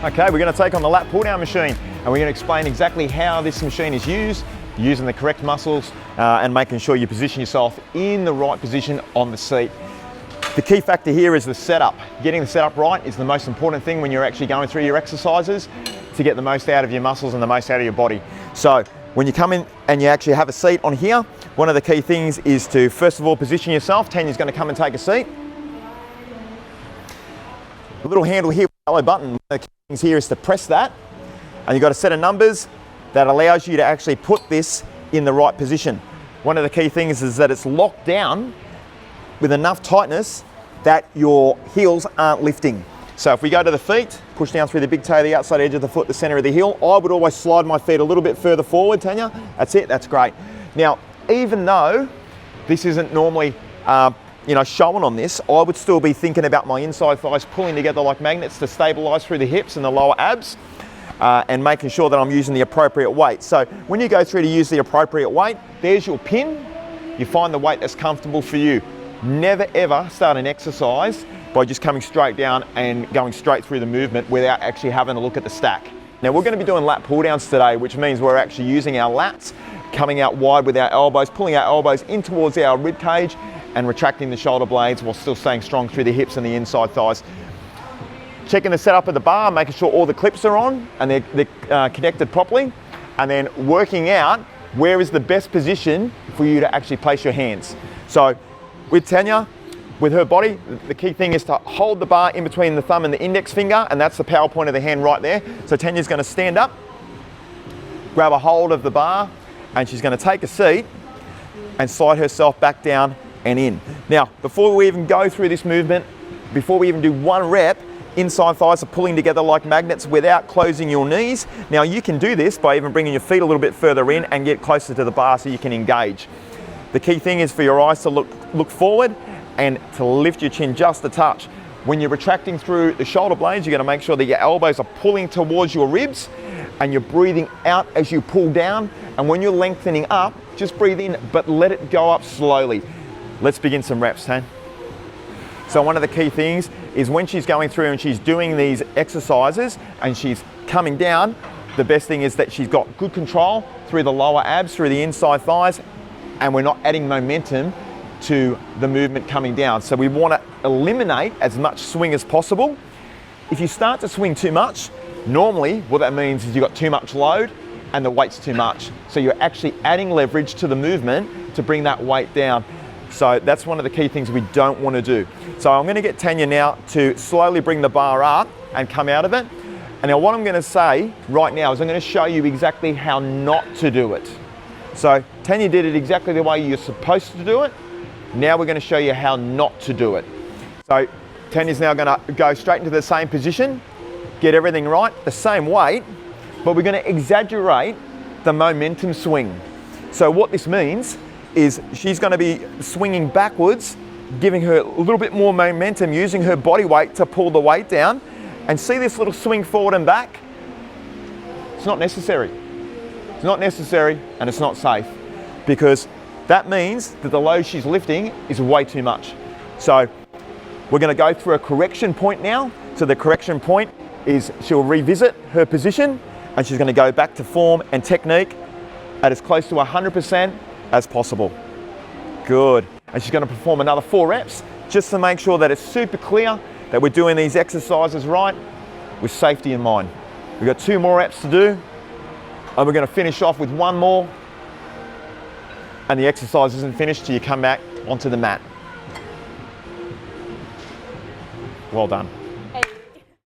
Okay, we're going to take on the lat pull down machine and we're going to explain exactly how this machine is used, using the correct muscles and making sure you position yourself in the right position on the seat. The key factor here is the setup. Getting the setup right is the most important thing when you're actually going through your exercises to get the most out of your muscles and the most out of your body. So when you come in and you actually have a seat on here, one of the key things is to first of all position yourself. Tanya's going to come and take a seat. The little handle here, yellow button, one of the key things here is to press that, and you've got a set of numbers that allows you to actually put this in the right position. One of the key things is that it's locked down with enough tightness that your heels aren't lifting. So if we go to the feet, push down through the big toe, the outside edge of the foot, the center of the heel, I would always slide my feet a little bit further forward, Tanya. That's it, that's great. Now, even though this isn't normally shown on this, I would still be thinking about my inside thighs pulling together like magnets to stabilize through the hips and the lower abs and making sure that I'm using the appropriate weight. So when you go through to use the appropriate weight, there's your pin. You find the weight that's comfortable for you. Never ever start an exercise by just coming straight down and going straight through the movement without actually having a look at the stack. Now we're going to be doing lat pull downs today, which means we're actually using our lats, coming out wide with our elbows, pulling our elbows in towards our rib cage and retracting the shoulder blades while still staying strong through the hips and the inside thighs. Checking the setup of the bar, making sure all the clips are on and they're connected properly, and then working out where is the best position for you to actually place your hands. So with Tanya, with her body, the key thing is to hold the bar in between the thumb and the index finger, and that's the power point of the hand right there. So Tanya's going to stand up, grab a hold of the bar, and she's going to take a seat and slide herself back down and in. Now, before we even go through this movement, before we even do one rep, inside thighs are pulling together like magnets without closing your knees. Now you can do this by even bringing your feet a little bit further in and get closer to the bar so you can engage. The key thing is for your eyes to look forward and to lift your chin just a touch. When you're retracting through the shoulder blades, you're going to make sure that your elbows are pulling towards your ribs and you're breathing out as you pull down. And when you're lengthening up, just breathe in, but let it go up slowly. Let's begin some reps, Tan. So one of the key things is when she's going through and she's doing these exercises and she's coming down, the best thing is that she's got good control through the lower abs, through the inside thighs, and we're not adding momentum to the movement coming down. So we want to eliminate as much swing as possible. If you start to swing too much, normally what that means is you've got too much load and the weight's too much. So you're actually adding leverage to the movement to bring that weight down. So that's one of the key things we don't want to do. So I'm going to get Tanya now to slowly bring the bar up and come out of it. And now what I'm going to say right now is I'm going to show you exactly how not to do it. So Tanya did it exactly the way you're supposed to do it. Now we're going to show you how not to do it. So Tanya's now going to go straight into the same position, get everything right, the same weight, but we're going to exaggerate the momentum swing. So what this means is she's going to be swinging backwards, giving her a little bit more momentum, using her body weight to pull the weight down. And see this little swing forward and back? It's not necessary. It's not necessary and it's not safe, because that means that the load she's lifting is way too much. So we're going to go through a correction point now. So the correction point is she'll revisit her position and she's going to go back to form and technique at as close to 100% as possible. Good. And she's going to perform another 4 reps just to make sure that it's super clear that we're doing these exercises right with safety in mind. We've got 2 more reps to do and we're going to finish off with 1 more, and the exercise isn't finished till you come back onto the mat. Well done.